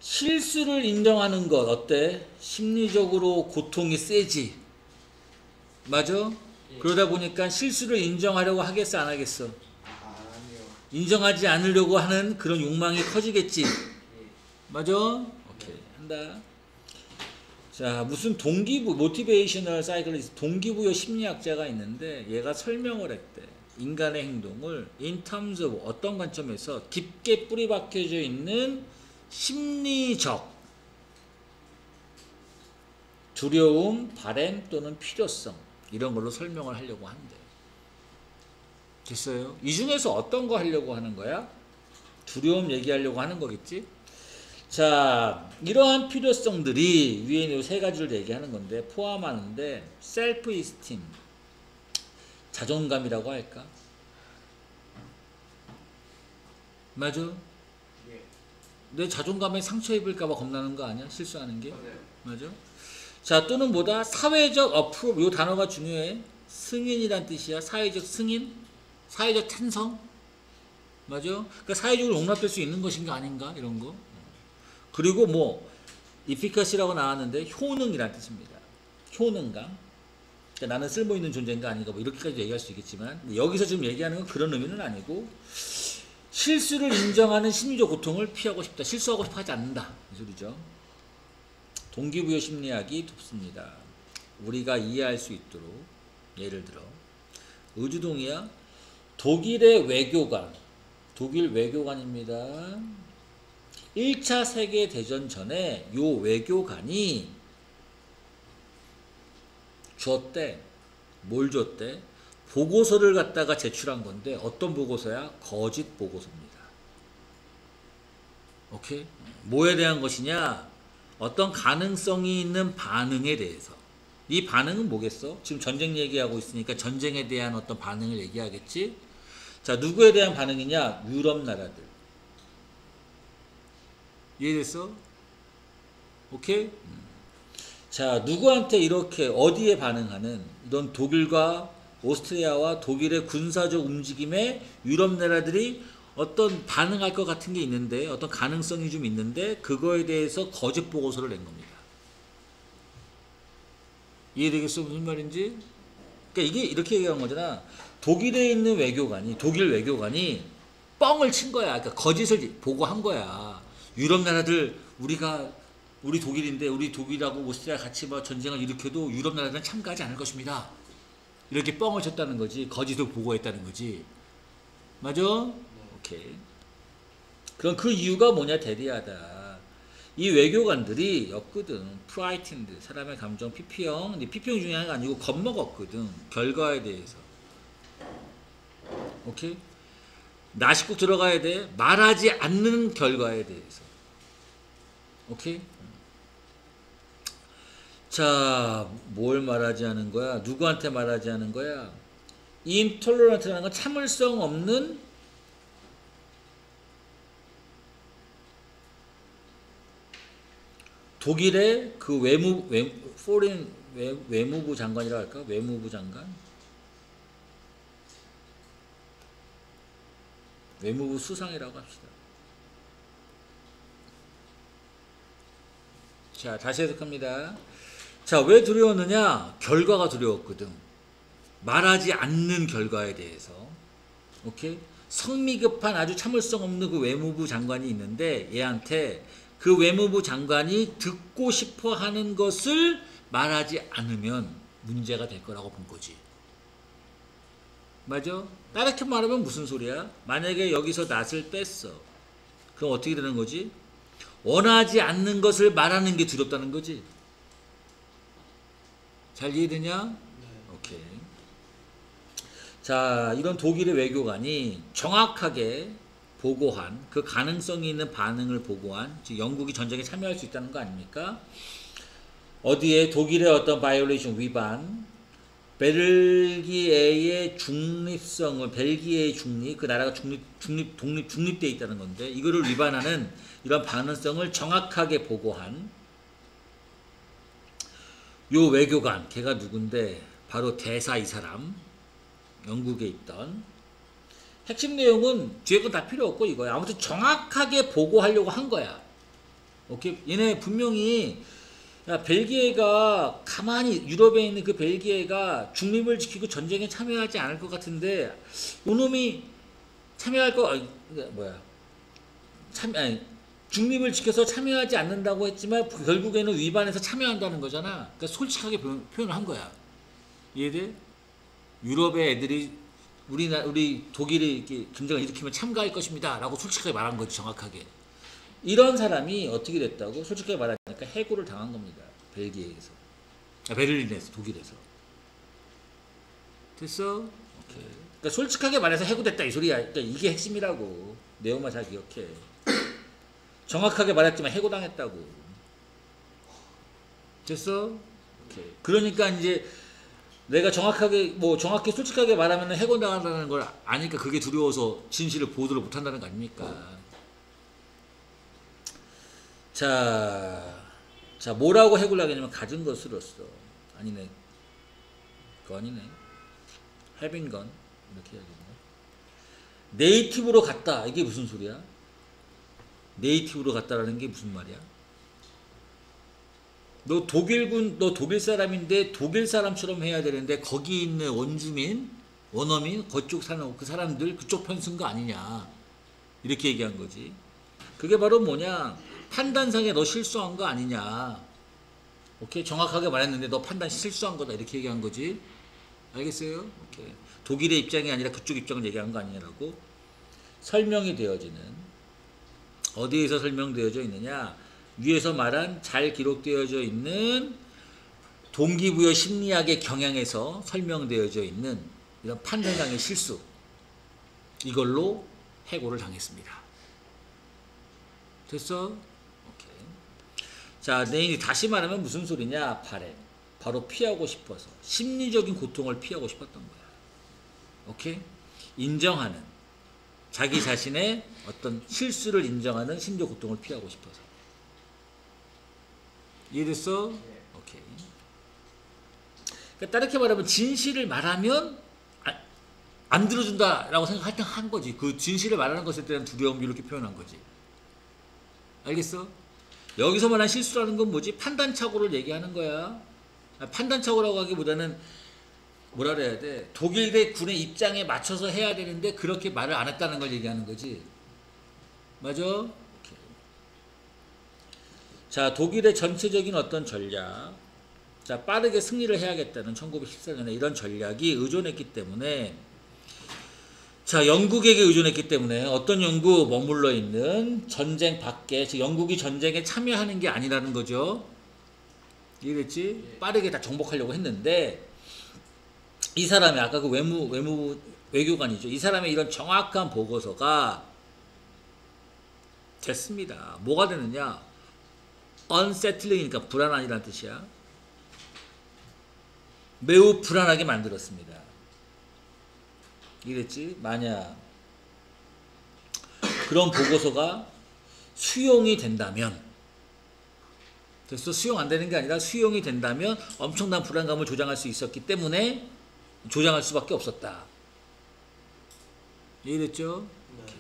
실수를 인정하는 것 어때? 심리적으로 고통이 세지. 맞아? 예. 그러다 보니까 실수를 인정하려고 하겠어 안 하겠어? 아니요. 인정하지 않으려고 하는 그런 욕망이 커지겠지. 예. 맞아? 오케이. 한다. 자, 무슨 동기부, 모티베이셔널 사이클리스트, 동기부여 심리학자가 있는데 얘가 설명을 했대. 인간의 행동을 in terms of 어떤 관점에서 깊게 뿌리 박혀져 있는 심리적 두려움, 바램 또는 필요성 이런 걸로 설명을 하려고 한대. 됐어요? 이 중에서 어떤 거 하려고 하는 거야? 두려움 얘기하려고 하는 거겠지? 자, 이러한 필요성들이 위에 있는 세 가지를 얘기하는 건데 포함하는데 셀프 이스팀 자존감이라고 할까? 맞아? 예. 내 자존감에 상처 입을까 봐 겁나는 거 아니야? 실수하는 게? 맞아요. 맞아? 자, 또는 뭐다? 사회적 어프로브, 요 단어가 중요해. 승인이란 뜻이야. 사회적 승인, 사회적 찬성. 맞아? 그러니까 사회적으로 용납될 수 있는 것인가 아닌가? 이런 거. 그리고 뭐 efficacy라고 나왔는데 효능이란 뜻입니다. 효능감. 그러니까 나는 쓸모있는 존재인가 아닌가 뭐 이렇게까지 얘기할 수 있겠지만 여기서 지금 얘기하는 건 그런 의미는 아니고 실수를 인정하는 심리적 고통을 피하고 싶다. 실수하고 싶어 하지 않는다. 이 소리죠. 동기부여 심리학이 돕습니다. 우리가 이해할 수 있도록 예를 들어 의주동이야. 독일의 외교관, 독일 외교관입니다. 1차 세계대전 전에 요 외교관이 줬대. 뭘 줬대? 보고서를 갖다가 제출한 건데 어떤 보고서야? 거짓 보고서입니다. 오케이? 뭐에 대한 것이냐? 어떤 가능성이 있는 반응에 대해서. 이 반응은 뭐겠어? 지금 전쟁 얘기하고 있으니까 전쟁에 대한 어떤 반응을 얘기하겠지? 자, 누구에 대한 반응이냐? 유럽 나라들. 이해됐어? 오케이? 자, 누구한테 이렇게 어디에 반응하는 이런 독일과 오스트리아와 독일의 군사적 움직임에 유럽 나라들이 어떤 반응할 것 같은 게 있는데 어떤 가능성이 좀 있는데 그거에 대해서 거짓 보고서를 낸 겁니다. 이해되겠어? 무슨 말인지? 그러니까 이게 이렇게 얘기한 거잖아. 독일에 있는 외교관이 독일 외교관이 뻥을 친 거야. 그러니까 거짓을 보고한 거야. 유럽 나라들 우리 독일인데 우리 독일하고 오스트리아 같이 뭐 전쟁을 일으켜도 유럽 나라들은 참가하지 않을 것입니다. 이렇게 뻥을 쳤다는 거지. 거짓을 보고했다는 거지. 맞아? 오케이. 그럼 그 이유가 뭐냐? 대리하다. 이 외교관들이 였거든. 프라이틴드 사람의 감정 피피형. 근데 피피형 중에 하나가 아니고 겁먹었거든. 결과에 대해서. 오케이? 나식국 들어가야 돼. 말하지 않는 결과에 대해서. 오케이? 자, 뭘 말하지 않은 거야? 누구한테 말하지 않은 거야? 인톨러런트라는 건 참을성 없는 독일의 그 외무부 장관이라고 할까? 외무부 장관? 외무부 수상이라고 합시다. 자, 다시 해석합니다. 자, 왜 두려웠느냐? 결과가 두려웠거든. 말하지 않는 결과에 대해서. 오케이? 성미급한 아주 참을성 없는 그 외무부 장관이 있는데 얘한테 그 외무부 장관이 듣고 싶어 하는 것을 말하지 않으면 문제가 될 거라고 본 거지. 맞아? 다르게 말하면 무슨 소리야? 만약에 여기서 낫을 뺐어. 그럼 어떻게 되는 거지? 원하지 않는 것을 말하는 게 두렵다는 거지. 잘 이해되냐? 네. 오케이. 자, 이런 독일의 외교관이 정확하게 보고한 그 가능성이 있는 반응을 보고한 즉 영국이 전쟁에 참여할 수 있다는 거 아닙니까? 어디에 독일의 어떤 바이올레이션 위반, 벨기에의 중립성을 벨기에의 중립 그 나라가 중립돼 있다는 건데 이거를 위반하는 이런 가능성을 정확하게 보고한 요 외교관 걔가 누군데 바로 대사 이 사람 영국에 있던 핵심 내용은 뒤에 건 다 필요 없고 이거야. 아무튼 정확하게 보고하려고 한 거야. 오케이? 얘네 분명히 야, 벨기에가 가만히 유럽에 있는 그 벨기에가 중립을 지키고 전쟁에 참여하지 않을 것 같은데 이놈이 참여할 거 뭐야? 중립을 지켜서 참여하지 않는다고 했지만 결국에는 위반해서 참여한다는 거잖아. 그러니까 솔직하게 표현을 한 거야. 이해돼? 유럽의 애들이 우리 독일이 이렇게 전쟁을 일으키면 참가할 것입니다. 라고 솔직하게 말한 거지, 정확하게. 이런 사람이 어떻게 됐다고? 솔직하게 말하니까 해고를 당한 겁니다. 벨기에에서. 베를린에서, 독일에서. 됐어? 오케이. 그러니까 솔직하게 말해서 해고됐다 이 소리야. 그러니까 이게 핵심이라고. 내용만 잘 기억해. 정확하게 말했지만 해고당했다고. 됐어? 오케이. 그러니까 이제 내가 정확히 솔직하게 말하면 해고당한다는 걸 아니까 그게 두려워서 진실을 보도를 못한다는 거 아닙니까? 자, 뭐라고 해고를 하겠냐면 가진 것으로서. 아니네. 그거 아니네. having 건 이렇게 해야겠네. 네이티브로 갔다. 이게 무슨 소리야? 네이티브로 갔다라는 게 무슨 말이야? 너 독일 사람인데 독일 사람처럼 해야 되는데 거기 있는 원어민, 그쪽 사는 그 사람들 그쪽 편 쓴 거 아니냐. 이렇게 얘기한 거지. 그게 바로 뭐냐? 판단상에 너 실수한 거 아니냐. 오케이? 정확하게 말했는데 너 판단 실수한 거다. 이렇게 얘기한 거지. 알겠어요? 오케이. 독일의 입장이 아니라 그쪽 입장을 얘기한 거 아니냐라고. 설명이 되어지는. 어디에서 설명되어져 있느냐? 위에서 말한 잘 기록되어져 있는 동기부여 심리학의 경향에서 설명되어져 있는 이런 판단상의 실수. 이걸로 해고를 당했습니다. 됐어? 오케이. 자, 내인이 다시 말하면 무슨 소리냐? 바로 피하고 싶어서 심리적인 고통을 피하고 싶었던 거야. 오케이? 인정하는 자기 자신의 어떤 실수를 인정하는 심리적 고통을 피하고 싶어서. 이해됐어? 오케이. 그러니까 다르게 말하면 진실을 말하면 안 들어준다라고 생각한 거지. 그 진실을 말하는 것에 대한 두려움 이렇게 표현한 거지. 알겠어? 여기서 말한 실수라는 건 뭐지? 판단착오를 얘기하는 거야. 판단착오라고 하기보다는 뭐라 그래야 돼? 독일대 군의 입장에 맞춰서 해야 되는데 그렇게 말을 안 했다는 걸 얘기하는 거지. 맞아? 오케이. 자, 독일의 전체적인 어떤 전략. 자, 빠르게 승리를 해야겠다는 1914년에 이런 전략이 의존했기 때문에 자, 영국에게 의존했기 때문에 어떤 영국 머물러 있는 전쟁 밖에, 즉 영국이 전쟁에 참여하는 게 아니라는 거죠. 이해됐지? 빠르게 다 정복하려고 했는데 이 사람의 아까 그 외교관이죠. 이 사람의 이런 정확한 보고서가 됐습니다. 뭐가 되느냐? unsettling이니까 불안하니라는 뜻이야. 매우 불안하게 만들었습니다. 이랬지? 만약 그런 보고서가 수용이 된다면, 됐어? 수용 안 되는 게 아니라 수용이 된다면 엄청난 불안감을 조장할 수 있었기 때문에 조장할 수밖에 없었다. 이해됐죠? 네.